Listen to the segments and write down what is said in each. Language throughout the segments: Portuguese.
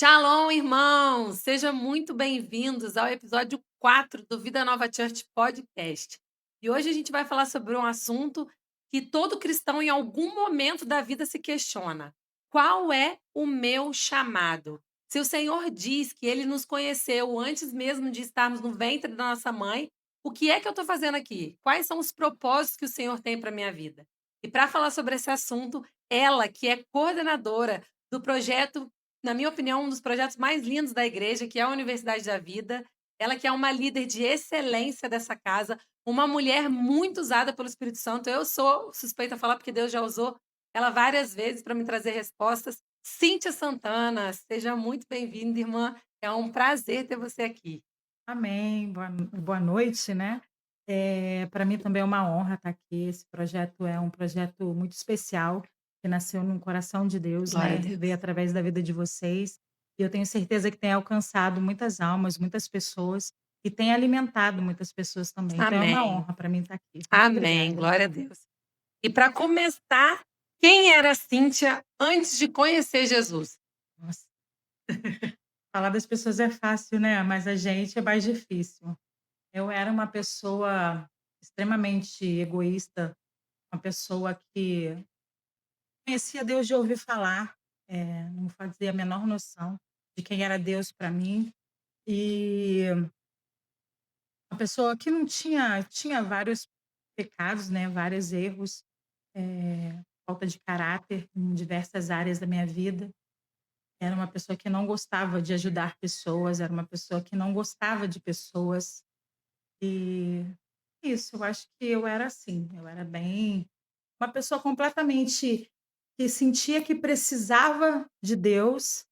Shalom, irmãos! Sejam muito bem-vindos ao episódio 4 do Vida Nova Church Podcast. E hoje a gente vai falar sobre um assunto que todo cristão, em algum momento da vida, se questiona: qual é o meu chamado? Se o Senhor diz que ele nos conheceu antes mesmo de estarmos no ventre da nossa mãe, o que é que eu estou fazendo aqui? Quais são os propósitos que o Senhor tem para a minha vida? E para falar sobre esse assunto, ela, que é coordenadora do projeto, na minha opinião, um dos projetos mais lindos da igreja, que é a Universidade da Vida. Ela que é uma líder de excelência dessa casa, uma mulher muito usada pelo Espírito Santo. Eu sou suspeita a falar, porque Deus já usou ela várias vezes para me trazer respostas. Cíntia Santana, seja muito bem-vinda, irmã. É um prazer ter você aqui. Amém, boa noite, né. Para mim também é uma honra estar aqui, esse projeto é um projeto muito especial, que nasceu no coração de Deus, Glória a né, veio Deus. através da vida de vocês, e eu tenho certeza que tem alcançado muitas almas, muitas pessoas, e tem alimentado muitas pessoas também, então é uma Amém. honra para mim estar aqui. Muito Amém. obrigada. Glória a Deus. E para começar, quem era a Cíntia antes de conhecer Jesus? Nossa, falar das pessoas é fácil, né, mas a gente é mais difícil. Eu era uma pessoa extremamente egoísta, uma pessoa que conhecia Deus de ouvir falar, não fazia a menor noção de quem era Deus para mim, e uma pessoa que não tinha vários pecados, né, vários erros, falta de caráter em diversas áreas da minha vida. Era uma pessoa que não gostava de ajudar pessoas, era uma pessoa que não gostava de pessoas, e isso, eu acho que eu era assim, eu era bem uma pessoa completamente que sentia que precisava de Deus,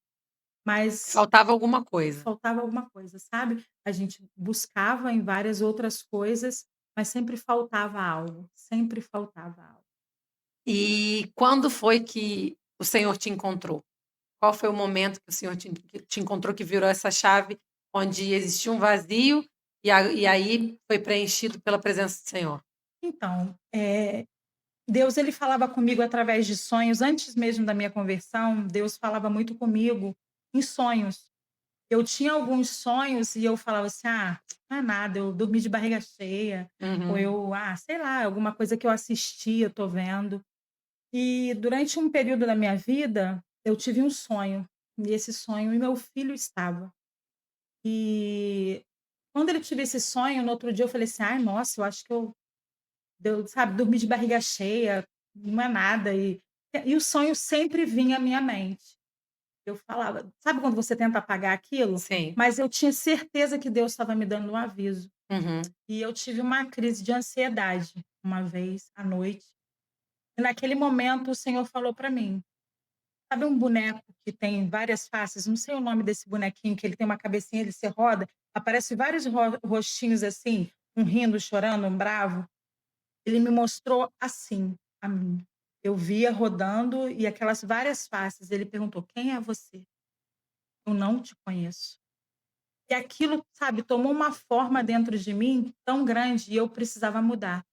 mas Faltava alguma coisa. faltava alguma coisa, sabe. A gente buscava em várias outras coisas, mas sempre faltava algo, sempre faltava algo. E quando foi que o Senhor te encontrou? Qual foi o momento que o Senhor te encontrou, que virou essa chave, onde existia um vazio e aí foi preenchido pela presença do Senhor? Então, Deus ele falava comigo através de sonhos, antes mesmo da minha conversão, Deus falava muito comigo em sonhos. Eu tinha alguns sonhos e eu falava assim: "Ah, não é nada, eu dormi de barriga cheia", ou Uhum. eu, sei lá, alguma coisa que eu assisti, eu tô vendo. E durante um período da minha vida, eu tive um sonho, e esse sonho e meu filho estava. E quando ele tive esse sonho, no outro dia eu falei assim: "Ai, nossa, eu acho que sabe, dormi de barriga cheia, não é nada", e o sonho sempre vinha à minha mente. Eu falava, sabe quando você tenta apagar aquilo? Sim. Mas eu tinha certeza que Deus estava me dando um aviso. Uhum. E eu tive uma crise de ansiedade uma vez à noite, e naquele momento o Senhor falou para mim: "Sabe um boneco que tem várias faces?", não sei o nome desse bonequinho, que ele tem uma cabecinha, ele se roda, aparece vários rostinhos assim, um rindo, chorando, um bravo. Ele me mostrou assim a mim. Eu via rodando e aquelas várias faces. Ele perguntou: "Quem é você? Eu não te conheço". E aquilo, sabe, tomou uma forma dentro de mim tão grande e eu precisava mudar,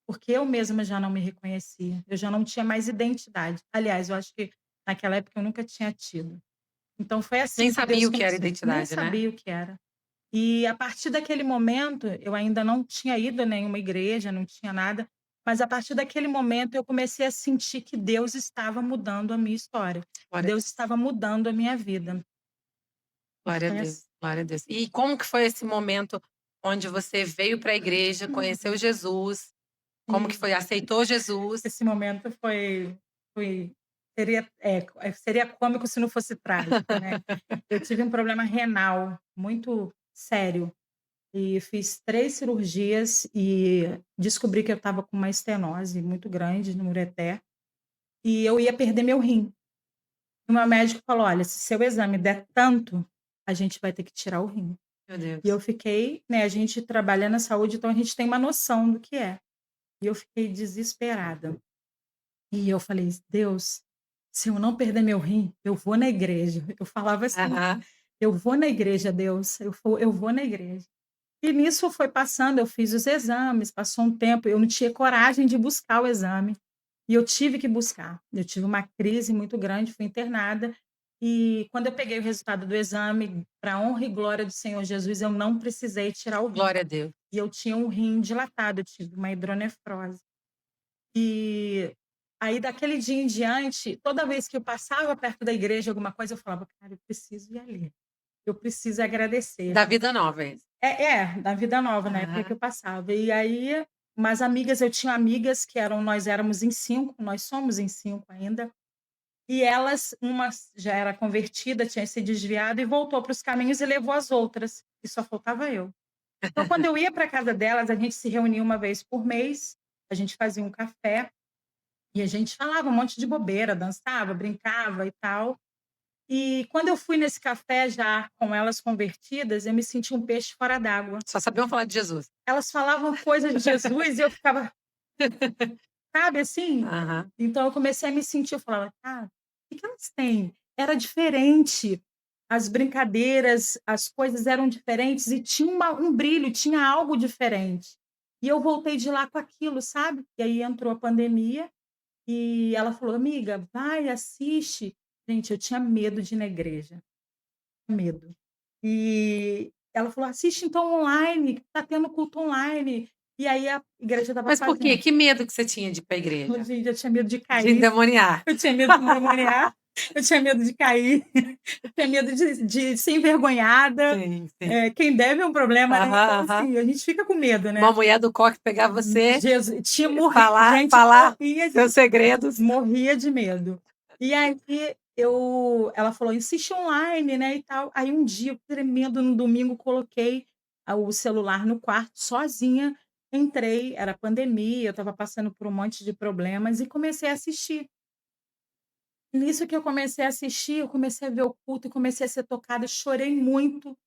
porque eu mesma já não me reconhecia, eu já não tinha mais identidade. Aliás, eu acho que naquela época eu nunca tinha tido. Então foi Nem assim que sabia Deus o que era começou. Nem identidade, né? sabia o que era. E a partir daquele momento, eu ainda não tinha ido a nenhuma igreja, não tinha nada, mas a partir daquele momento eu comecei a sentir que Deus estava mudando a minha história, Glória a Deus Deus. estava mudando a minha vida. E Glória a foi Deus, assim. glória a Deus. E como que foi esse momento onde você veio para a igreja, conheceu Jesus? Como que E foi? Aceitou Jesus? esse momento foi seria cômico se não fosse trágico, né. Eu tive um problema renal muito sério e fiz 3 cirurgias e descobri que eu estava com uma estenose muito grande no ureter e eu ia perder meu rim. E o meu médico falou: "Olha, se seu exame der tanto, a gente vai ter que tirar o rim". Meu E eu Deus. fiquei, né, a gente trabalha na saúde, então a gente tem uma noção do que é. E eu fiquei desesperada. E eu falei: "Deus, se eu não perder meu rim, eu vou na igreja". Eu falava assim: Aham. "Eu vou na igreja, Deus, eu vou na igreja". E nisso foi passando, eu fiz os exames, passou um tempo, eu não tinha coragem de buscar o exame, e eu tive que buscar. Eu tive uma crise muito grande, fui internada, E quando eu peguei o resultado do exame, para honra e glória do Senhor Jesus, eu não precisei tirar o rim. Glória a Deus. E eu tinha um rim dilatado, eu tive uma hidronefrose. E aí daquele dia em diante, toda vez que eu passava perto da igreja, alguma coisa, eu falava: "Cara, eu preciso ir ali, eu preciso agradecer". Da vida nova, é isso. Da vida nova, na época que Aham. eu passava. E aí, umas amigas eu tinha amigas que eram nós éramos em 5, nós somos em 5 ainda, e elas, uma já era convertida, tinha se desviado e voltou para os caminhos e levou as outras, e só faltava eu. Então quando eu ia para casa delas, a gente se reunia uma vez por mês, a gente fazia um café, e a gente falava um monte de bobeira, dançava, brincava e tal. E quando eu fui nesse café já com elas convertidas, eu me senti um peixe fora d'água. Só sabiam falar de Jesus. Elas falavam coisas de Jesus e eu ficava, sabe, assim? Aham. Então eu comecei a me sentir, eu falava: "Cara, o que que elas têm?". Era diferente, as brincadeiras, as coisas eram diferentes e tinha um brilho, tinha algo diferente. E eu voltei de lá com aquilo, sabe? E aí entrou a pandemia e ela falou: "Amiga, vai, assiste". Gente, eu tinha medo de ir na igreja, medo. E ela falou: "Assiste então online, tá tendo culto online". E aí a igreja estava Mas por quê? fazendo. Que medo que você tinha de ir pra igreja? Gente, eu tinha medo de De cair, endemoniar. eu tinha medo de endemoniar, eu tinha medo de cair, eu tinha medo de ser envergonhada. Sim, sim. Quem deve é um problema, né, então Aham, aham. assim, a gente fica com medo, né. Uma mulher do coque pegar você Jesus, tinha e morri gente, falar seus segredos. morria de medo. E aí ela falou: "Insiste online, né, e tal". Aí um dia, eu tremendo, no domingo, coloquei o celular no quarto sozinha, entrei, era pandemia, eu estava passando por um monte de problemas e comecei a assistir. Nisso que eu comecei a assistir, eu comecei a ver o culto e comecei a ser tocada, chorei muito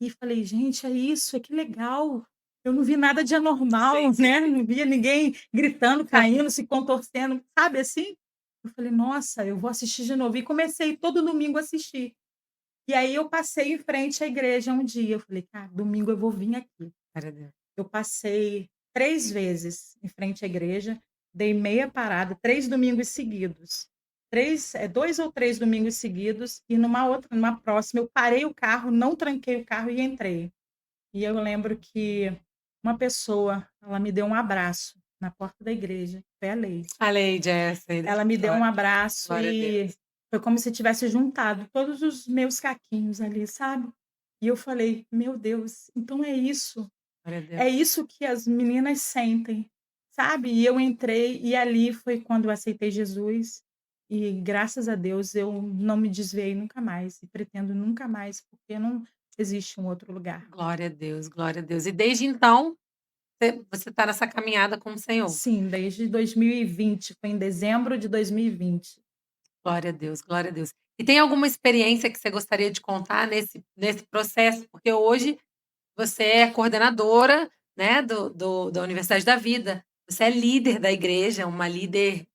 e falei: "Gente, é isso, que legal". Eu não vi nada de Sim, anormal, sim, né, sim. não via ninguém gritando, caindo, se contorcendo, sabe assim? Eu falei: "Nossa, eu vou assistir de novo", e comecei todo domingo a assistir. E aí eu passei em frente à igreja um dia, eu falei: "Cara, domingo eu vou vir aqui". Glória a Deus. Eu passei 3 vezes em frente à igreja, dei meia parada, 3 domingos seguidos. 2 ou 3 domingos seguidos, e numa próxima eu parei o carro, não tranquei o carro e entrei. E eu lembro que uma pessoa, ela me deu um abraço na porta da igreja, foi a Leide. A Leide, é, sei da Ela me deu um história. abraço Glória a e Deus. foi como se tivesse juntado todos os meus caquinhos ali, sabe. E eu falei: "Meu Deus, então é isso". Glória a É Deus. isso que as meninas sentem, sabe. E eu entrei e ali foi quando eu aceitei Jesus e graças a Deus eu não me desviei nunca mais e pretendo nunca mais, porque não existe um outro lugar. Glória a Deus, glória a Deus. E desde então, você está nessa caminhada com o Senhor. Sim, desde 2020, foi em dezembro de 2020. Glória a Deus, glória a Deus. E tem alguma experiência que você gostaria de contar nesse processo? Porque hoje você é coordenadora, né, da Universidade da Vida, você é líder da igreja, uma líder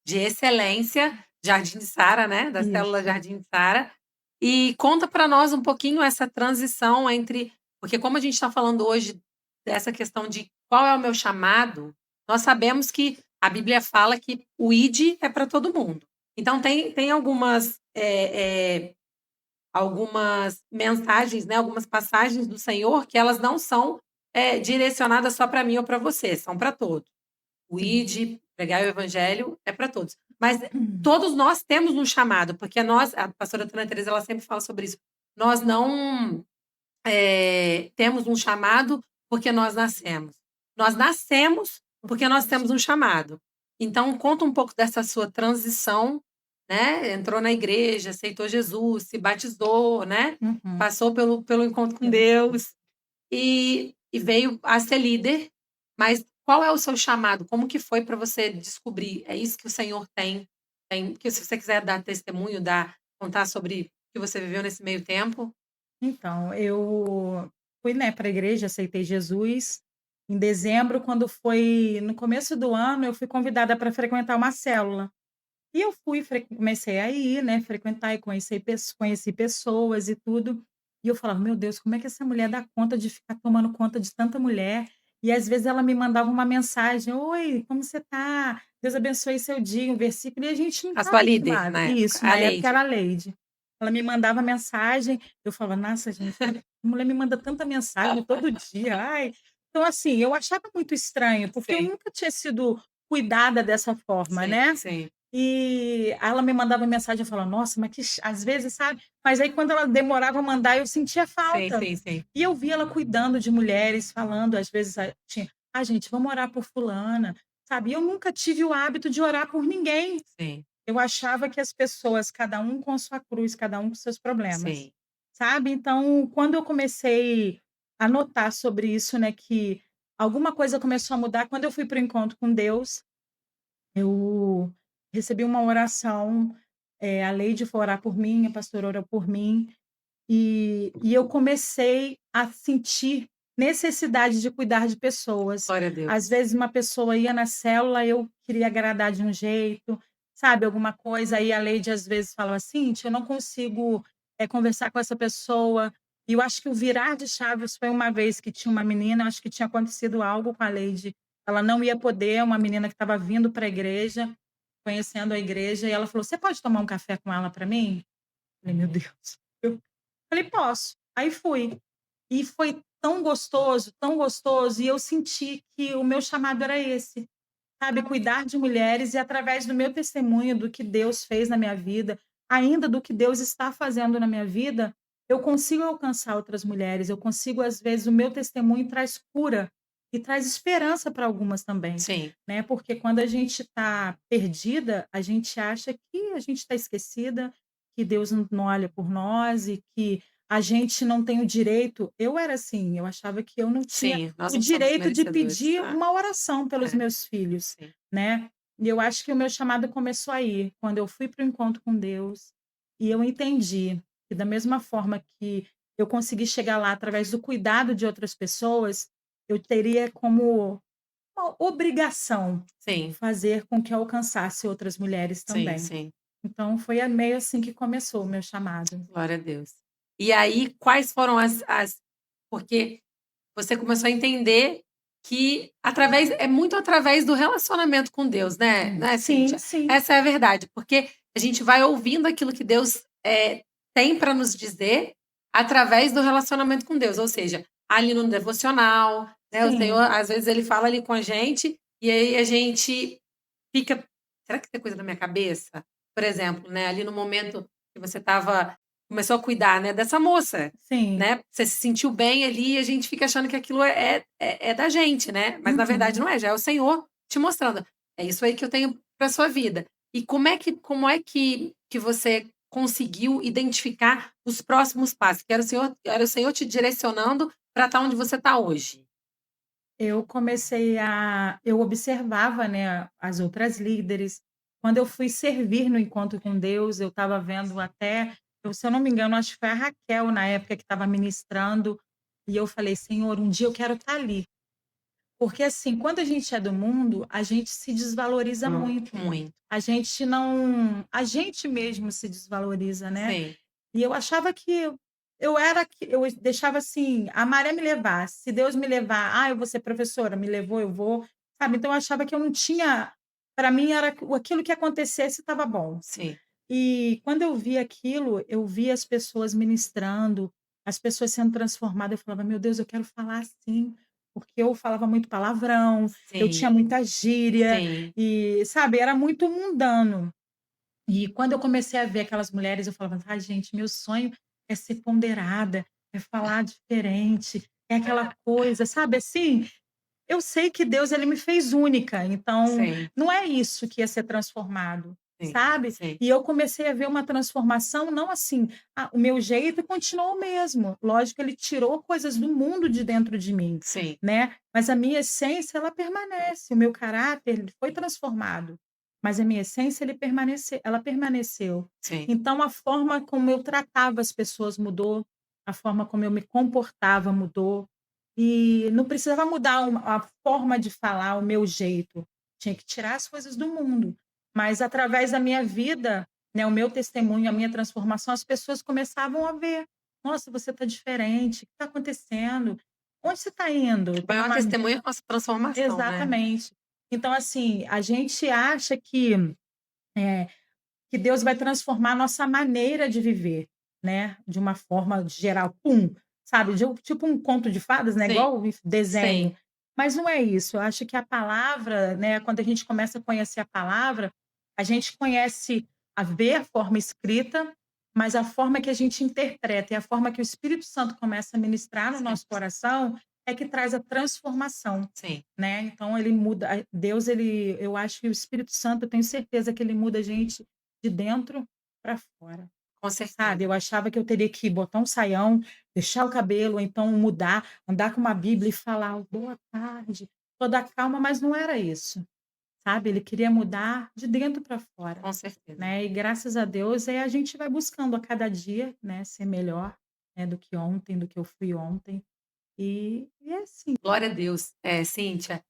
de excelência, Jardim de Sara, né, da célula Isso. Jardim de Sara. E conta para nós um pouquinho essa transição entre porque como a gente está falando hoje dessa questão de qual é o meu chamado, nós sabemos que a Bíblia fala que o ide é para todo mundo. Então tem algumas mensagens, né, algumas passagens do Senhor que elas não são, direcionadas só para mim ou para você, são para todos. O Sim. ide, pregar o evangelho, é para todos. Mas todos nós temos um chamado, porque nós a pastora Ana Teresa, ela sempre fala sobre isso. Nós não, temos um chamado porque nós nascemos. Nós nascemos porque nós temos um chamado. Então conta um pouco dessa sua transição, né, entrou na igreja, aceitou Jesus, se batizou, né, Uhum. passou pelo encontro com Pelo encontro. Deus, e veio a ser líder, mas qual é o seu chamado? Como que foi para você descobrir? É isso que o Senhor tem que se você quiser dar testemunho, contar sobre o que você viveu nesse meio tempo. Então, eu fui, né, para a igreja, aceitei Jesus. Em dezembro, quando foi no começo do ano, eu fui convidada para frequentar uma célula. E eu fui, comecei a ir, né, frequentar e conheci pessoas e tudo. E eu falava: "Meu Deus, como é que essa mulher dá conta de ficar tomando conta de tanta mulher?". E às vezes ela me mandava uma mensagem: "Oi, como você tá? Deus abençoe seu dia", um versículo, e a gente não A está sua líder habituado. na época, Isso, a na época Leide. era a Leide. Ela me mandava mensagem, eu falava: "Nossa, gente, a mulher me manda tanta mensagem todo dia, ai". Então, assim, eu achava muito estranho, porque eu Sim, nunca tinha sido cuidada dessa forma, sim, né. sim, E aí ela me mandava mensagem, eu falava: "Nossa, mas que às vezes, sabe, mas aí quando ela demorava a mandar, eu sentia sim, falta. sim, sim, E eu via ela cuidando de mulheres, falando, às vezes, tinha: "Ah, gente, vamos orar por fulana", sabe. E eu nunca tive o hábito de orar por ninguém. sim, Eu achava que as pessoas, cada um com sua cruz, cada um com seus problemas, sim. sabe. Então, quando eu comecei a notar sobre isso, né, que alguma coisa começou a mudar, quando eu fui para o encontro com Deus, eu recebi uma oração, a Leide foi orar por mim, a pastora orou por mim, e eu comecei a sentir necessidade de cuidar de pessoas. Glória a Às Deus. vezes uma pessoa ia na célula, eu queria agradar de um jeito, sabe, alguma coisa, aí a Leide às vezes falava: "Cíntia, eu não consigo, conversar com essa pessoa". E eu acho que o virar de chaves foi uma vez que tinha uma menina, eu acho que tinha acontecido algo com a Leide, ela não ia poder, uma menina que estava vindo para a igreja, conhecendo a igreja, e ela falou: "Você pode tomar um café com ela para mim?". Falei: "Meu Deus". Falei: "Posso". Aí fui. E foi tão gostoso, e eu senti que o meu chamado era esse, sabe, cuidar de mulheres e através do meu testemunho, do que Deus fez na minha vida, ainda do que Deus está fazendo na minha vida, eu consigo alcançar outras mulheres, eu consigo às vezes o meu testemunho traz cura e traz esperança para algumas também, Sim, né, porque quando a gente está perdida, a gente acha que a gente está esquecida, que Deus não olha por nós e que a gente não tem o direito. Eu era assim, eu achava que eu não tinha sim, nós o não somos direito de merecedores. pedir Ah, uma oração pelos é, meus filhos, sim, né. E eu acho que o meu chamado começou aí, quando eu fui para o encontro com Deus, e eu entendi que da mesma forma que eu consegui chegar lá através do cuidado de outras pessoas, eu teria como uma obrigação sim, fazer com que eu alcançasse outras mulheres sim, também. sim. Então foi meio assim que começou o meu chamado. Glória a Deus. E aí, quais foram as porque você começou a entender que através é muito através do relacionamento com Deus, né, Sim, Cíntia? sim, Essa é a verdade, porque a gente vai ouvindo aquilo que Deus, tem para nos dizer através do relacionamento com Deus, ou seja, ali no devocional, né, o Senhor sim. às vezes ele fala ali com a gente, e aí a gente fica: "Será que isso é coisa da minha cabeça?". Por exemplo, né, ali no momento que você estava começou a cuidar, né, dessa moça, Sim. né, você se sentiu bem ali e a gente fica achando que aquilo é da gente, né, mas na verdade Uhum. não é, já é o Senhor te mostrando: "É isso aí que eu tenho pra sua vida". E como é que você conseguiu identificar os próximos passos? Que era o Senhor te direcionando para estar onde você está hoje? Eu observava, né, as outras líderes. Quando eu fui servir no encontro com Deus, eu estava vendo até, se eu não me engano, acho que foi a Raquel na época que estava ministrando, e eu falei: "Senhor, um dia eu quero estar ali". Porque, assim, quando a gente é do mundo, a gente se desvaloriza muito. Muito. A gente mesmo se desvaloriza, né. Sim, E eu achava que eu deixava, assim, a maré me levar, se Deus me levar: "Ah, eu vou ser professora", me levou, eu vou, sabe. Então eu achava que eu não tinha, para mim era aquilo que acontecesse estava bom. sim. E quando eu vi aquilo, eu vi as pessoas ministrando, as pessoas sendo transformadas, eu falava: "Meu Deus, eu quero falar assim", porque eu falava muito palavrão, eu Sim, tinha muita gíria sim. e, sabe, era muito mundano. E quando eu comecei a ver aquelas mulheres, eu falava: "Ai, gente, meu sonho é ser ponderada, é falar diferente, é aquela coisa", sabe, assim? Eu sei que Deus, ele me fez única, então Sim, não é isso que ia ser transformado, sim, sabe? sim, E eu comecei a ver uma transformação, não assim, o meu jeito continuou o mesmo. Lógico, ele tirou coisas do mundo de dentro de mim, sim, né? Mas a minha essência, ela permanece. O meu caráter, ele foi transformado, mas a minha essência, ela permaneceu. sim, Então, a forma como eu tratava as pessoas mudou, a forma como eu me comportava mudou. E não precisava mudar a forma de falar, o meu jeito, tinha que tirar as coisas do mundo. Mas através da minha vida, né, o meu testemunho, a minha transformação, as pessoas começavam a ver: "Nossa, você está diferente, o que está acontecendo? Onde você está indo?". o Tem maior uma testemunho é a nossa transformação, né. Exatamente. Então, assim, a gente acha que, que Deus vai transformar a nossa maneira de viver, né, de uma forma geral, pum, sabe, tipo um conto de fadas, né, Sim, igual o desenho. sim, Mas não é isso, eu acho que a palavra, né, quando a gente começa a conhecer a palavra, a gente conhece a ver a forma escrita, mas a forma que a gente interpreta e a forma que o Espírito Santo começa a ministrar no sim, nosso coração é que traz a transformação, sim, né. Então ele muda Deus, ele eu acho que o Espírito Santo, eu tenho certeza que ele muda a gente de dentro para fora, com sabe. certeza. Eu achava que eu teria que botar um saião, deixar o cabelo ou então mudar, andar com uma Bíblia e falar: "Boa tarde", toda calma, mas não era isso, sabe. Ele queria mudar de dentro para fora, Com certeza. né. E graças a Deus, a gente vai buscando a cada dia, né, ser melhor, né, do que ontem, do que eu fui ontem. E é assim. Glória a Deus. É, Cíntia.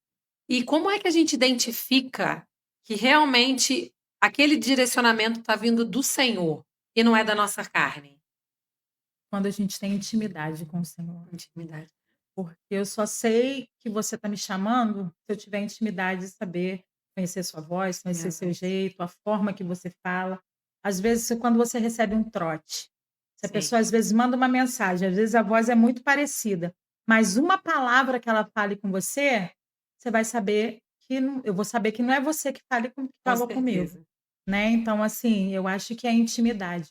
E como é que a gente identifica que realmente aquele direcionamento está vindo do Senhor e não é da nossa carne? Quando a gente tem intimidade com o Senhor. Intimidade. Porque eu só sei que você está me chamando se eu tiver intimidade e saber conhecer sua voz, conhecer Minha seu voz. jeito, a forma que você fala. Às vezes, quando você recebe um trote, se a Sim, pessoa às vezes manda uma mensagem, às vezes a voz é muito parecida, mas uma palavra que ela fale com você, você vai saber que não, eu vou saber que não é você que que com falou comigo, certeza. né? Então, assim, eu acho que é intimidade.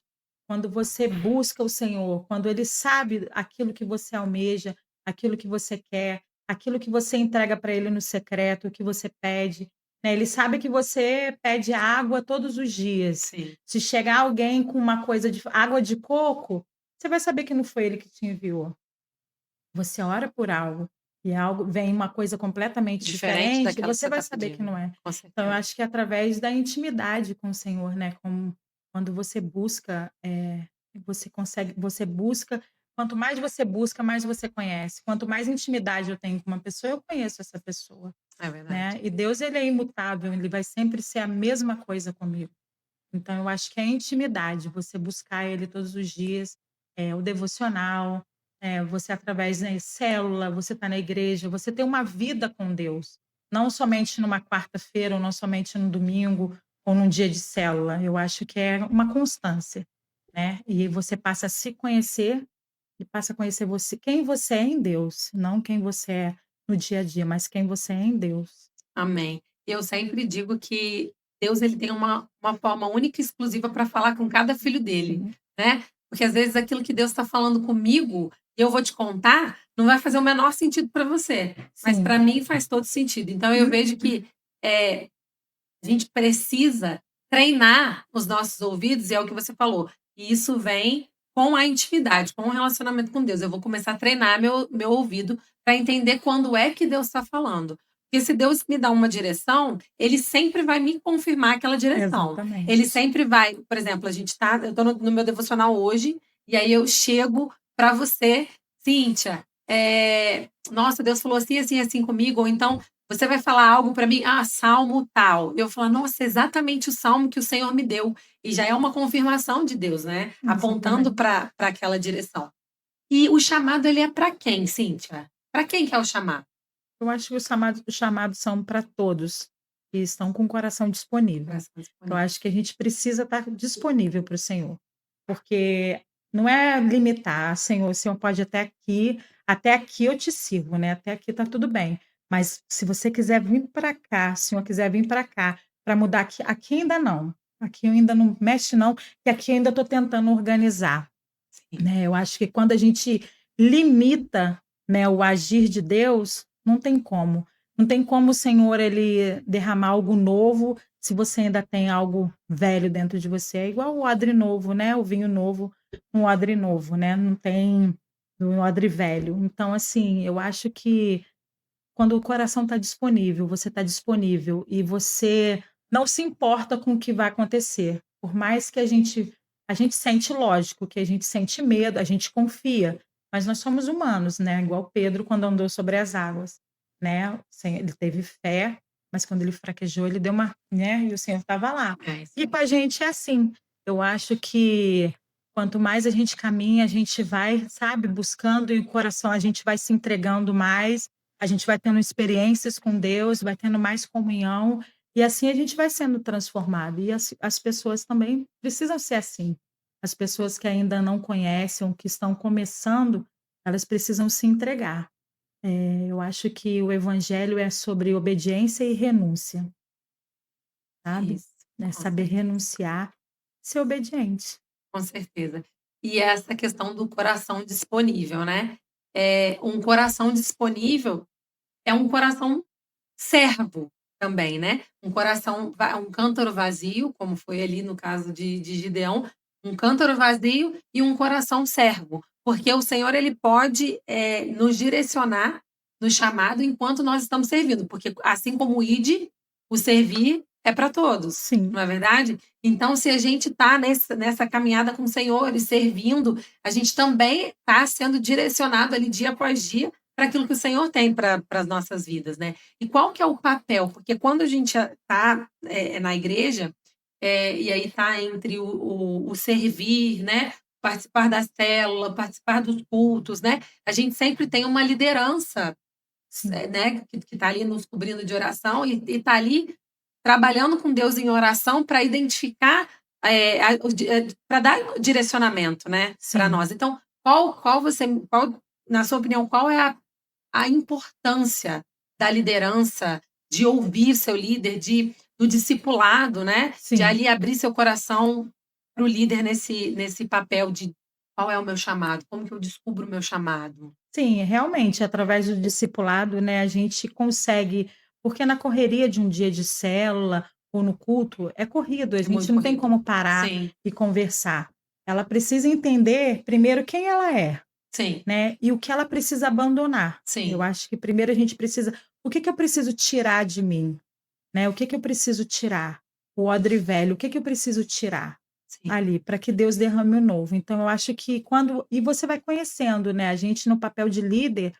Quando você busca o Senhor, quando Ele sabe aquilo que você almeja, aquilo que você quer, aquilo que você entrega para ele no secreto, o que você pede, né. Ele sabe que você pede água todos os dias. Sim, Se chegar alguém com uma coisa de água de coco, você vai saber que não foi ele que te enviou. Você ora por algo e algo vem uma coisa completamente diferente diferente, daquela que você você vai está saber que pedindo. não é. Com Então eu certeza. acho que é através da intimidade com o Senhor, né, como quando você busca, você busca, quanto mais você busca, mais você conhece. Quanto mais intimidade eu tenho com uma pessoa, eu conheço essa pessoa, É verdade. né. E Deus, ele é imutável, ele vai sempre ser a mesma coisa comigo. Então eu acho que é intimidade, você buscar ele todos os dias, o devocional, você através, né, célula, você está na igreja, você tem uma vida com Deus, não somente numa quarta-feira ou não somente no domingo ou num dia de célula, eu acho que é uma constância, né, e você passa a se conhecer e passa a conhecer você quem você é em Deus, não quem você é no dia a dia, mas quem você é em Deus. Amém. Eu sempre digo que Deus ele tem uma forma única e exclusiva para falar com cada filho dele, Sim, né. Porque às vezes aquilo que Deus está falando comigo, e eu vou te contar, não vai fazer o menor sentido para você, mas sim. para mim faz todo sentido. Então eu vejo que, eh, a gente precisa treinar os nossos ouvidos, e é o que você falou, e isso vem com a intimidade, com o relacionamento com Deus. Eu vou começar a treinar meu ouvido para entender quando é que Deus está falando. Porque se Deus me dá uma direção, ele sempre vai me confirmar aquela direção. Exatamente. Ele sempre vai, por exemplo, a gente tá, eu estou no meu devocional hoje, e aí eu chego para você, Cíntia, nossa, Deus falou assim, assim, assim comigo, ou então você vai falar algo para mim, ah, salmo tal. Eu falo, nossa, exatamente o salmo que o Senhor me deu. E já é uma confirmação de Deus, né? Apontando Exatamente. para aquela direção. E o chamado, ele é para quem, Cíntia? Para quem que é o chamado? Eu acho que os chamados são para todos que estão com o coração disponível. Coração Eu disponível. acho que a gente precisa estar disponível para o Senhor, porque não é limitar: "Ah, Senhor, o Senhor pode até aqui eu te sirvo, né, até aqui está tudo bem, mas se você quiser vir para cá, se o Senhor quiser vir para cá, para mudar aqui ainda não, aqui eu ainda não mexe não, que aqui eu ainda estou tentando organizar". Sim, Né, eu acho que quando a gente limita, né, o agir de Deus, não tem como. Não tem como o Senhor, ele derramar algo novo, se você ainda tem algo velho dentro de você. É igual o odre novo, né, o vinho novo, um odre novo, né, não tem um odre velho. Então, assim, eu acho que quando o coração está disponível, você está disponível e você não se importa com o que vai acontecer. Por mais que a gente sente, lógico, que a gente sente medo, a gente confia, mas nós somos humanos, né, igual Pedro quando andou sobre as águas, né, ele teve fé, mas quando ele fraquejou, ele deu uma, né, e o Senhor estava lá. é isso E aí. com a gente é assim, eu acho que quanto mais a gente caminha, a gente vai, sabe, buscando e o coração a gente vai se entregando mais, a gente vai tendo experiências com Deus, vai tendo mais comunhão, E assim a gente vai sendo transformado. E as pessoas também precisam ser assim. As pessoas que ainda não conhecem, ou que estão começando, elas precisam se entregar. Eu acho que o evangelho é sobre obediência e renúncia, sabe? Isso, É com saber certeza, renunciar, ser obediente. com certeza. E essa questão do coração disponível, né. Um coração disponível é um coração servo também, né. Um cântaro vazio, como foi ali no caso de Gideão, um cântaro vazio e um coração servo, porque o Senhor ele pode, nos direcionar no chamado enquanto nós estamos servindo, porque assim como o ide, o servir é para todos, Sim, não é verdade? Então se a gente está nessa caminhada com o Senhor e servindo, a gente também está sendo direcionado ali dia após dia para aquilo que o Senhor tem para as nossas vidas, né. E qual que é o papel? Porque quando a gente está, na igreja, e aí está entre o servir, né, participar da célula, participar dos cultos, né, a gente sempre tem uma liderança, sim. né, que está ali nos cobrindo de oração e está ali trabalhando com Deus em oração para identificar, para dar direcionamento, né, para Sim. nós. Então, qual, na sua opinião, qual é a importância da liderança, de ouvir seu líder, do discipulado, né, de Sim. ali abrir seu coração para o líder nesse papel de qual é o meu chamado, como que eu descubro o meu chamado? Sim, realmente, através do discipulado, né, a gente consegue porque na correria de um dia de célula ou no culto, é corrido, a É muito gente não tem corrido. como parar Sim, e conversar. Ela precisa entender primeiro quem ela é, sim, né, e o que ela precisa abandonar. Eu sim, acho que primeiro a gente precisa o que que eu preciso tirar de mim, né, o que que eu preciso tirar? O odre velho, o que que eu preciso tirar? sim. Ali, para que Deus derrame o novo. Então eu acho que quando e você vai conhecendo, né, a gente no papel de líder,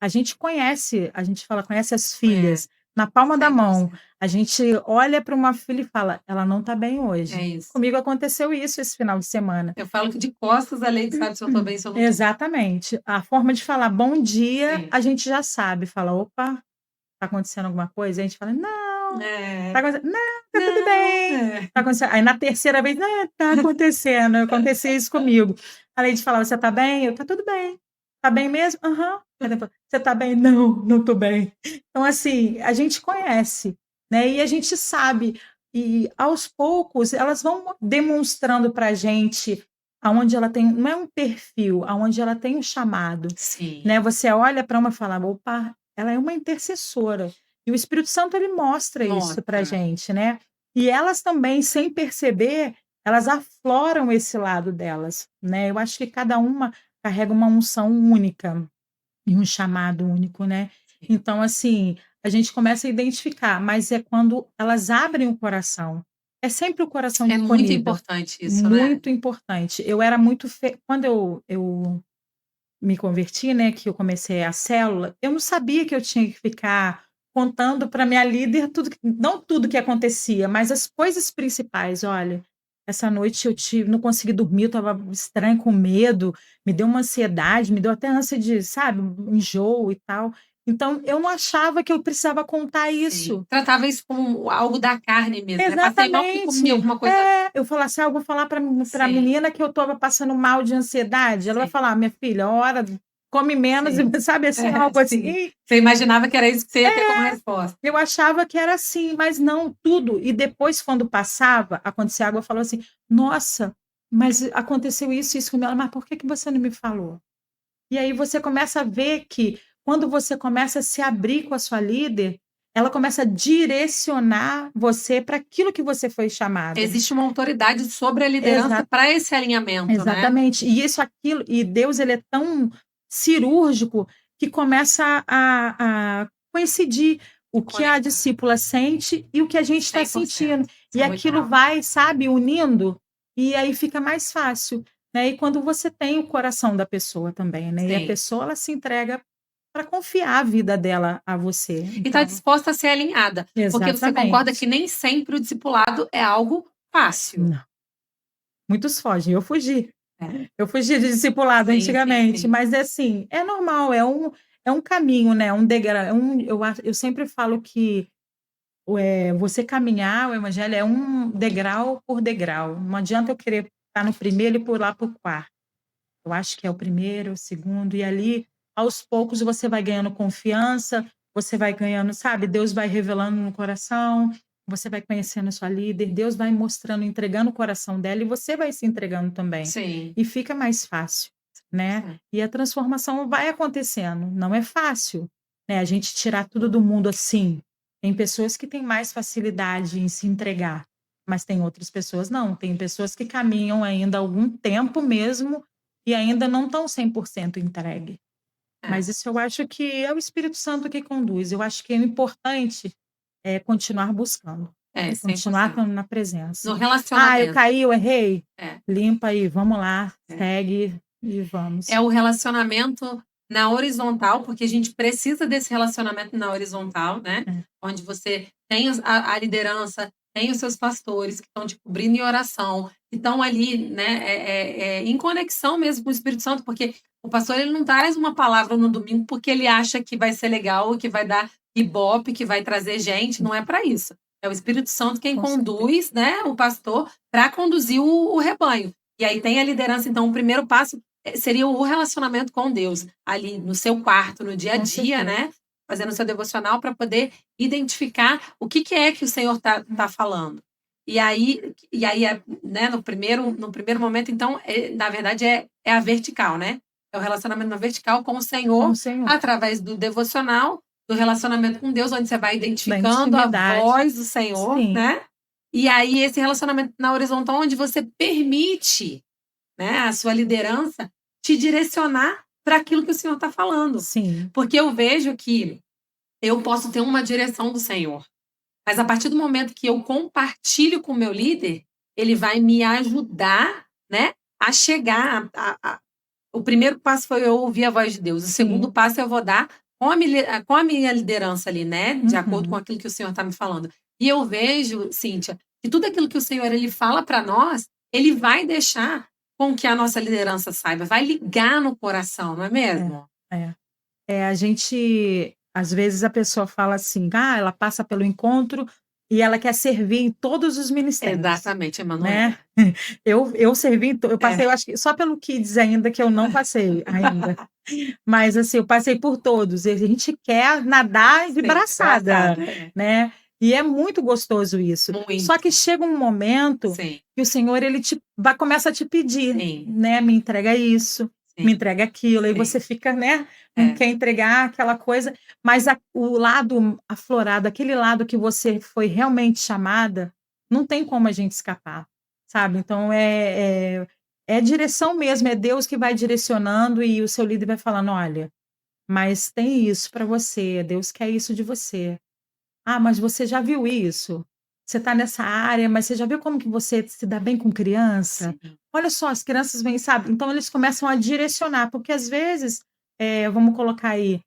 a gente conhece, a gente fala conhece as É, filhas, na palma da mão. 100%. A gente olha para uma filha e fala: "Ela não está bem É hoje". isso. Comigo aconteceu isso esse final de semana. Eu falo que de costas a lei sabe se eu estou bem, se eu não estou. Exatamente. A forma de falar bom dia, Sim. a gente já sabe, fala: "Opa, tá acontecendo alguma coisa?" A gente fala: "Não, tá É. acontecendo não, tá tudo Não, bem, é. tá acontecendo". Aí na terceira vez: "Ah, tá acontecendo", acontecia isso comigo. A Leide falava: "Você tá bem?" Eu: "Tá tudo bem". "Tá bem mesmo?" "Aham". Aí depois: "Você tá bem?" "Não, não tô bem". Então assim, a gente conhece, né, e a gente sabe, e aos poucos elas vão demonstrando pra gente aonde ela tem não é um perfil, aonde ela tem um chamado, Sim, né, você olha pra uma e fala: "Opa, ela é uma intercessora". E o Espírito Santo ele mostra isso pra mostra. gente, né. E elas também, sem perceber, elas afloram esse lado delas, né. Eu acho que cada uma carrega uma unção única e um chamado único, né. Sim. Então, assim, a gente começa a identificar, mas é quando elas abrem o coração. É sempre o coração É muito disponível, importante isso, né. muito importante. Eu era muito quando eu me converti, né, que eu comecei a célula, eu não sabia que eu tinha que ficar contando para minha líder tudo que não tudo que acontecia, mas as coisas principais. "Olha, essa noite eu tive não consegui dormir, eu estava estranha, com medo, me deu uma ansiedade, me deu até ânsia de, sabe, um enjoo e tal". Então eu não achava que eu precisava contar Sim. isso. Tratava isso como algo da carne mesmo, né. Passei mal porque comi Exatamente. alguma coisa. É, eu falar assim: "Ah, eu vou falar pra Sim, menina que eu estava passando mal de ansiedade", ela vai sim, falar: "Ah, "Minha filha, ora, come menos", e sim. sabe assim, É, algo sim. assim. Você imaginava que era isso que você ia ter como resposta. Eu achava que era assim, mas não, tudo. E depois quando passava, acontecia algo, eu falava assim: "Nossa, mas aconteceu isso comigo", ela: "Mas por que que você não me falou?". E aí você começa a ver que quando você começa a se abrir com a sua líder, ela começa a direcionar você para aquilo que você foi chamada. Existe uma autoridade sobre a liderança Exa para esse alinhamento, né. exatamente. E isso, aquilo e Deus ele é tão cirúrgico que começa a coincidir o que a Conectar. discípula sente e o que a gente está 100%. sentindo. Isso E é muito aquilo legal. vai, sabe, unindo, e aí fica mais fácil, né. E quando você tem o coração da pessoa também, né, e a Sim. pessoa ela se entrega para confiar a vida dela a você, E está então disposta a ser alinhada, porque você concorda que exatamente. nem sempre o discipulado é algo fácil. Não, muitos fogem, eu fugi. É. Eu fugi de discipulado Sim, sim, antigamente, sim. mas é assim, é normal, é um caminho, né, um degrau, eu sempre falo que Você caminhar o evangelho é um degrau por degrau, não adianta eu querer estar no primeiro e pular para o quarto. Eu acho que é o primeiro, o segundo, e ali, aos poucos, você vai ganhando confiança, você vai ganhando, sabe, Deus vai revelando no coração, você vai conhecendo a sua líder, Deus vai mostrando, entregando o coração dela e você vai se entregando também. Sim, E fica mais fácil, né. 100%. E a transformação vai acontecendo, não é fácil, né, a gente tirar tudo do mundo assim. Tem pessoas que têm mais facilidade em se entregar, mas tem outras pessoas não, tem pessoas que caminham ainda há algum tempo mesmo e ainda não estão 100% entregue. É, Mas isso eu acho que é o Espírito Santo que conduz, eu acho que o importante é continuar buscando, é, é continuar 100%. estando na No presença. "Ah, eu relacionamento. caí, eu errei", É, limpa aí, vamos lá, é. segue e É vamos. o relacionamento na horizontal, porque a gente precisa desse relacionamento na horizontal, né, É, onde você tem a liderança, tem os seus pastores que estão te cobrindo em oração, que estão ali, né, em conexão mesmo com o Espírito Santo, porque o pastor ele não traz uma palavra no domingo porque ele acha que vai ser legal, que vai dar ibope, que vai trazer gente, não é para isso. É o Espírito Santo quem com certeza. conduz, né, o pastor para conduzir o rebanho. E aí tem a liderança, então o primeiro passo seria o relacionamento com Deus, ali no seu quarto, no dia a Com dia, certeza. né, fazendo seu devocional para poder identificar o que é que o Senhor tá falando. E aí né, no primeiro momento, então, na verdade é a vertical, né, é o relacionamento na vertical com o Com Senhor, o Senhor, através do devocional, do relacionamento com Deus, onde você vai da identificando a intimidade. voz do Senhor, Sim, né, e aí esse relacionamento na horizontal, onde você permite, né, a sua liderança te direcionar para aquilo que o Senhor está falando. sim, Porque eu vejo que eu posso ter uma direção do Senhor, mas a partir do momento que eu compartilho com o meu líder, ele vai me ajudar, né, a chegar o primeiro passo foi eu ouvir a voz de Deus, o segundo sim. passo eu vou dar com a minha liderança ali, né, de acordo com Uhum. aquilo que o Senhor está me falando. E eu vejo, Cíntia, que tudo aquilo que o Senhor ele fala para nós, ele vai deixar com que a nossa liderança saiba, vai ligar no coração, não é É, mesmo? é. A gente às vezes a pessoa fala assim: "Ah, ela passa pelo encontro e ela quer servir em todos os ministérios", Exatamente, né. Emanuela. Eu servi eu É. passei, eu acho que só pelo Kids ainda que eu não passei ainda, mas assim, eu passei por todos, e a gente quer nadar de Sim, braçada, abraçada, é. né, e é muito gostoso isso. Só que Muito. chega um momento Sim, que o Senhor ele começa a te pedir, sim, né: "Me entrega isso, me sim, entrega aquilo", aí sim. você fica, né, não É, quer entregar aquela coisa, mas o lado aflorado, aquele lado que você foi realmente chamada, não tem como a gente escapar. Sabe, então é direção mesmo, é Deus que vai direcionando e o seu líder vai falando: "Olha, mas tem isso para você, Deus quer isso de você. Ah, mas você já viu isso? Você está nessa área, mas você já viu como que você se dá bem com criança? sim, Olha só, as crianças vêm", sabe, então eles começam a direcionar, porque às vezes, vamos colocar aí,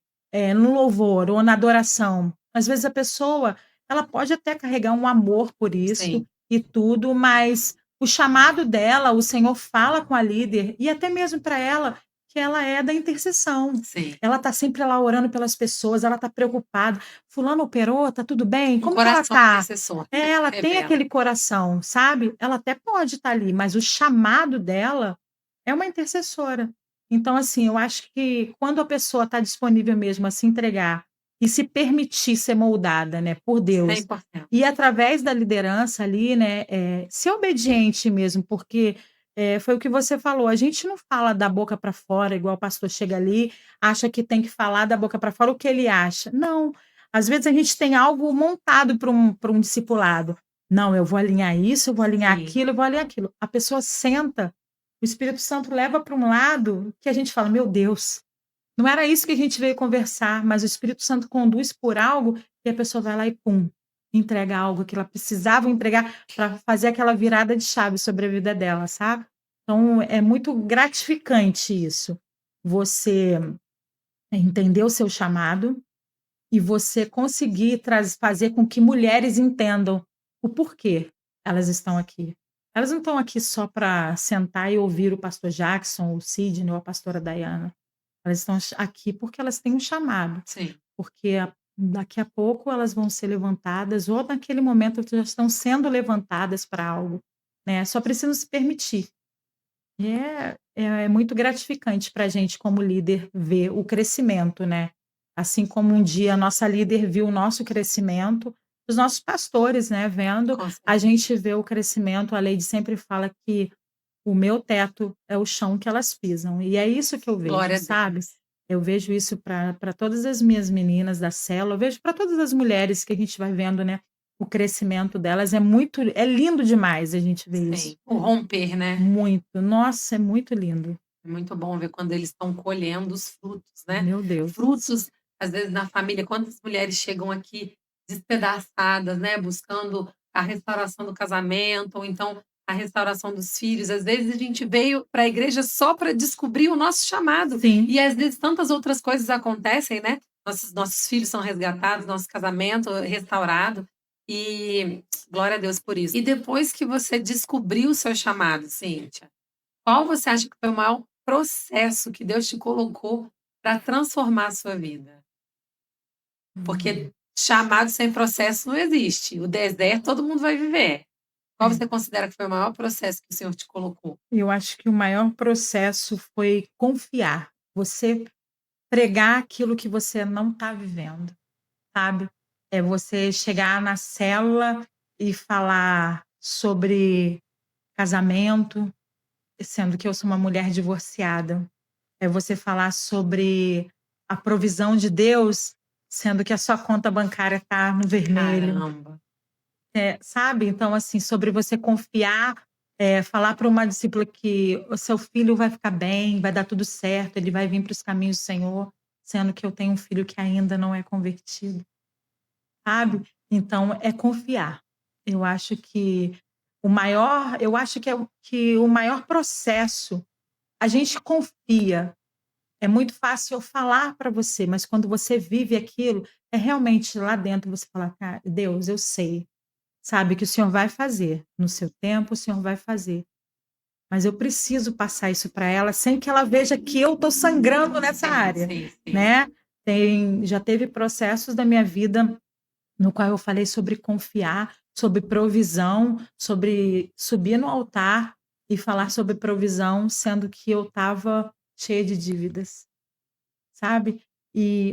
no louvor ou na adoração, às vezes a pessoa, ela pode até carregar um amor por isso sim, e tudo, mas o chamado dela, o Senhor fala com a líder e até mesmo para ela, que ela é da intercessão. sim. Ela está sempre lá orando pelas pessoas, ela está preocupada. "Fulano operou, tá tudo bem? Um Como que ela coração tá?" intercessor, né, Ela tem revela. aquele coração, sabe. Ela até pode estar ali, mas o chamado dela é uma intercessora. Então, assim, eu acho que quando a pessoa está disponível mesmo a se entregar e se permitir ser moldada, né, por Deus, 100%. e através da liderança ali, né, ser obediente mesmo, porque, foi o que você falou, a gente não fala da boca para fora, igual o pastor chega ali, acha que tem que falar da boca para fora o que ele acha. Não, às vezes a gente tem algo montado para um discipulado. Não, eu vou alinhar isso, eu vou alinhar Sim, aquilo, eu vou alinhar aquilo. A pessoa senta, o Espírito Santo leva para um lado que a gente fala: "Meu Deus, não era isso que a gente veio conversar", mas o Espírito Santo conduz por algo e a pessoa vai lá e pum, entrega algo que ela precisava entregar para fazer aquela virada de chave sobre a vida dela, sabe. Então é muito gratificante isso. Você entender o seu chamado e você conseguir fazer com que mulheres entendam o porquê elas estão aqui. Elas não estão aqui só para sentar e ouvir o pastor Jackson, o Sidney ou a pastora Dayana. Elas estão aqui porque elas têm um chamado, sim. porque Daqui a pouco elas vão ser levantadas ou naquele momento já estão sendo levantadas para algo, né, só precisam se permitir. E é muito gratificante para a gente como líder ver o crescimento, né. Assim como um dia a nossa líder viu o nosso crescimento, os nossos pastores, né, vendo, Com a certeza. gente vê o crescimento. A Leide sempre fala que o meu teto é o chão que elas pisam, e é isso que eu vejo, Glória a sabe. Deus. Eu vejo isso para todas as minhas meninas da célula, eu vejo para todas as mulheres que a gente vai vendo, né, o crescimento delas é lindo demais a gente ver isso. Sim, o romper, né. Muito. Nossa, é muito lindo. É muito bom ver quando eles estão colhendo os frutos, né. Meu Deus. Frutos, às vezes, na família, quantas mulheres chegam aqui despedaçadas, né, buscando a restauração do casamento ou então a restauração dos filhos. Às vezes a gente veio para a igreja só para descobrir o nosso chamado Sim. e às vezes tantas outras coisas acontecem, né. Nossos filhos são resgatados, nosso casamento restaurado, e glória a Deus por isso. E depois que você descobriu o seu chamado, Cíntia, qual você acha que foi o maior processo que Deus te colocou para transformar a sua vida? Porque Hum. chamado sem processo não existe, o deserto todo mundo vai viver. Qual É. você considera que foi o maior processo que o Senhor te colocou? Eu acho que o maior processo foi confiar. Você pregar aquilo que você não está vivendo, sabe. É você chegar na célula e falar sobre casamento, sendo que eu sou uma mulher divorciada. É você falar sobre a provisão de Deus, sendo que a sua conta bancária está no vermelho. Caramba, Sabe, então, assim, sobre você confiar, falar para uma discípula que o seu filho vai ficar bem, vai dar tudo certo, ele vai vir para os caminhos do Senhor, sendo que eu tenho um filho que ainda não é convertido, sabe. Então é confiar. Eu acho que o maior processo, a gente confia. É muito fácil eu falar para você, mas quando você vive aquilo, é realmente lá dentro você falar: "Cara, Deus, eu sei". Sabe, que o Senhor vai fazer, no seu tempo o Senhor vai fazer, mas eu preciso passar isso para ela sem que ela veja que eu estou sangrando nessa sim, área, sim, sim. né. Já teve processos da minha vida no qual eu falei sobre confiar, sobre provisão, sobre subir no altar e falar sobre provisão, sendo que eu estava cheia de dívidas, sabe.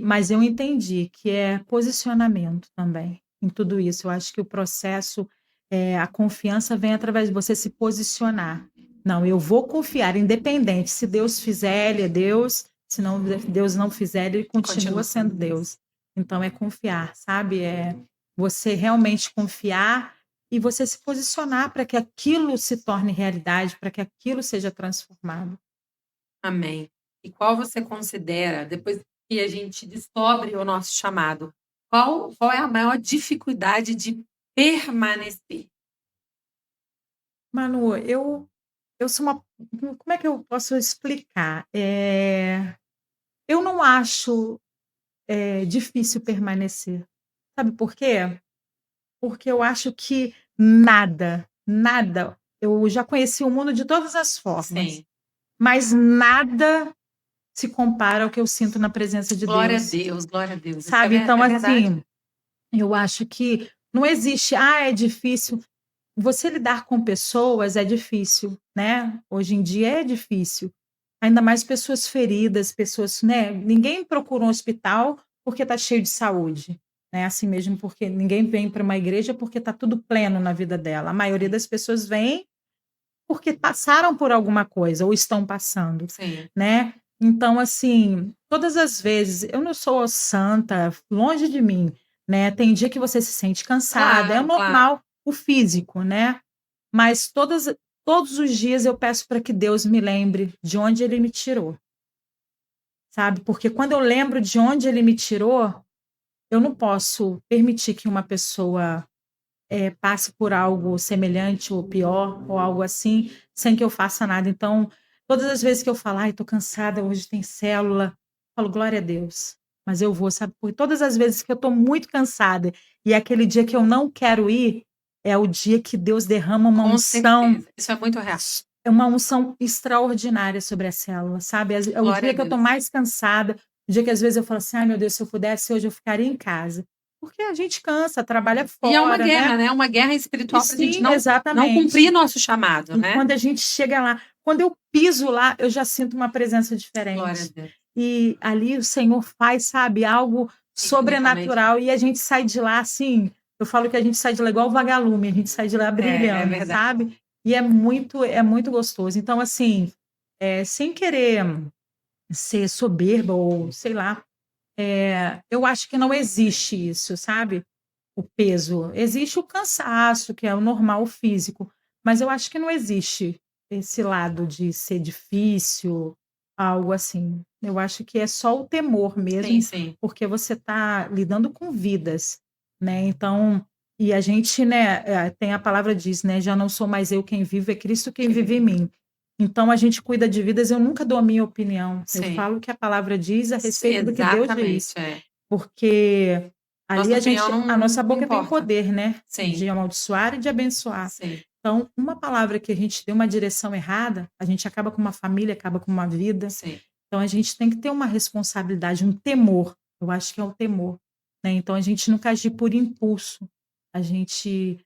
Mas eu entendi que é posicionamento também, em tudo isso. Eu acho que o processo, a confiança vem através de você se posicionar. "Não, eu vou confiar, independente, se Deus fizer, ele é Deus, se não Deus não fizer, ele continua Continua sendo sendo Deus. Deus". Então é confiar, sabe, é você realmente confiar e você se posicionar para que aquilo se torne realidade, para que aquilo seja transformado. Amém. E qual você considera, depois que a gente descobre o nosso chamado, qual é a maior dificuldade de permanecer? Manu, eu sou uma como é que eu posso explicar? Eu não acho, difícil permanecer. Sabe por quê? Porque eu acho que nada, nada eu já conheci o mundo de todas as formas, Sim. mas nada se compara ao que eu sinto na presença de Deus, Glória a Deus, isso sabe. Então, é verdade. assim, eu acho que não existe: "Ah, é difícil". Você lidar com pessoas é difícil, né, hoje em dia é difícil, ainda mais pessoas feridas, pessoas, né, ninguém procura um hospital porque está cheio de saúde, né, assim mesmo, porque ninguém vem para uma igreja porque está tudo pleno na vida dela, a maioria Sim, das pessoas vem porque passaram por alguma coisa ou estão passando, sim. né. Então, assim, todas as vezes eu não sou santa, longe de mim, né, tem dia que você se sente cansada, é Claro, claro. normal, o físico, né, mas todos os dias eu peço para que Deus me lembre de onde ele me tirou, sabe, porque quando eu lembro de onde ele me tirou, eu não posso permitir que uma pessoa passe por algo semelhante ou pior, ou algo assim, sem que eu faça nada. Então, todas as vezes que eu falo: "Ai, estou cansada, hoje tem célula", eu falo: "Glória a Deus", mas eu vou, sabe, porque todas as vezes que eu estou muito cansada e é aquele dia que eu não quero ir, é o dia que Deus derrama uma Com unção, certeza, isso é muito real. é uma unção extraordinária sobre a célula, sabe. É o Glória a dia que eu estou Deus. mais cansada, O dia que às vezes eu falo assim: "Ai meu Deus, se eu pudesse hoje eu ficaria em casa". Porque a gente cansa, trabalha E é uma fora, né. guerra, né, uma guerra E espiritual pra gente sim, não cumprir exatamente. nosso chamado, E né. quando a gente chega lá, quando eu piso lá, eu já sinto uma presença Glória a diferente. Deus. E ali o Senhor faz, sabe, algo Infinitamente. sobrenatural e a gente sai de lá, assim, eu falo que a gente sai de lá igual vagalume, a gente sai de lá É brilhando, verdade. sabe. E é muito gostoso. Então, assim, sem querer ser soberba ou sei lá, eu acho que não existe isso, sabe, o peso. Existe o cansaço, que é o normal físico, mas eu acho que não existe esse lado de ser difícil, algo assim. Eu acho que é só o temor Sim, mesmo, sim. porque você está lidando com vidas, né, então e a gente, né, tem a palavra diz, né: "Já não sou mais eu quem vive, é Cristo quem Que vive em vive. mim". Então a gente cuida de vidas, eu nunca dou a minha opinião, eu Sim. falo o que a palavra diz a respeito do que Deus Exatamente, diz, é. porque ali Nossa opinião a não nossa não boca tem importa. poder, né, Sim, de amaldiçoar e de abençoar. sim, Então, uma palavra que a gente deu uma direção errada, a gente acaba com uma família, acaba com uma vida. sim. Então a gente tem que ter uma responsabilidade, um temor, eu acho que é o temor, né, então a gente nunca agir por impulso, a gente,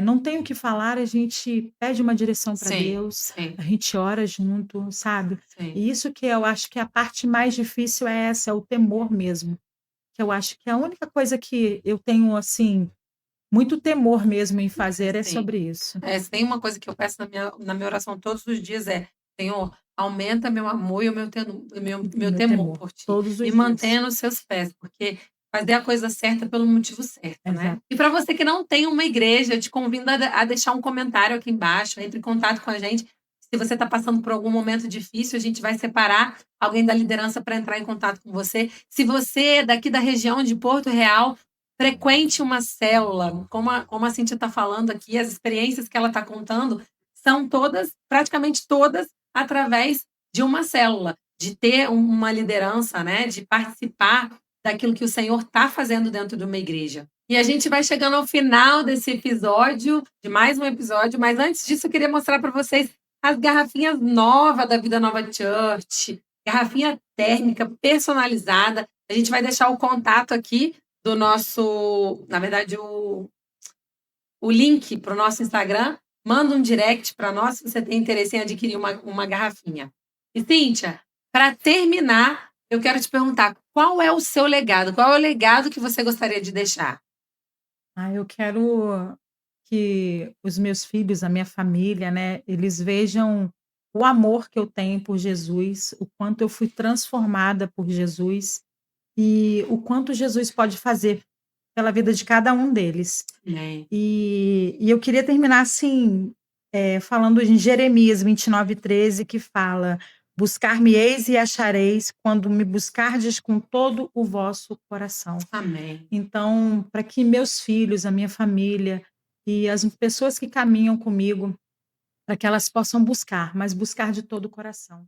não tem o que falar, a gente pede uma direção para Sim, Deus, sim, a gente ora junto, sabe. sim. E isso que eu acho que a parte mais difícil é essa, é o temor mesmo, que eu acho que a única coisa que eu tenho, assim, muito temor mesmo em É, fazer é sim. sobre isso. Se tem uma coisa que eu peço na minha oração todos os dias é: "Senhor, aumenta meu amor e o O meu meu temor temor, por ti, todos me os dias. mantém nos seus pés", porque fazer a coisa certa pelo motivo certo, né. Exato. E para você que não tem uma igreja, eu te convido a deixar um comentário aqui embaixo, entre em contato com a gente. Se você está passando por algum momento difícil, a gente vai separar alguém da liderança para entrar em contato com você. Se você é daqui da região de Porto Real, frequente uma célula, como a Cíntia está falando aqui, as experiências que ela está contando são todas, praticamente todas, através de uma célula, de ter uma liderança, né, de participar daquilo que o Senhor está fazendo dentro de uma igreja. E a gente vai chegando ao final desse episódio, de mais um episódio, mas antes disso eu queria mostrar para vocês as garrafinhas novas da Vida Nova Church, garrafinha térmica personalizada. A gente vai deixar o contato aqui do nosso, na verdade, o link para o nosso Instagram. Manda um direct para nós se você tem interesse em adquirir uma garrafinha. E, Cíntia, para terminar, eu quero te perguntar: qual é o seu legado? Qual é o legado que você gostaria de deixar? Eu quero que os meus filhos, a minha família, né, eles vejam o amor que eu tenho por Jesus, o quanto eu fui transformada por Jesus e o quanto Jesus pode fazer pela vida de cada um deles. Amém. E eu queria terminar assim, falando em Jeremias 29:13, que fala: "Buscar-me-eis e achareis, quando me buscardes com todo o vosso coração". Amém. Então, para que meus filhos, a minha família e as pessoas que caminham comigo, para que elas possam buscar, mas buscar de todo o coração.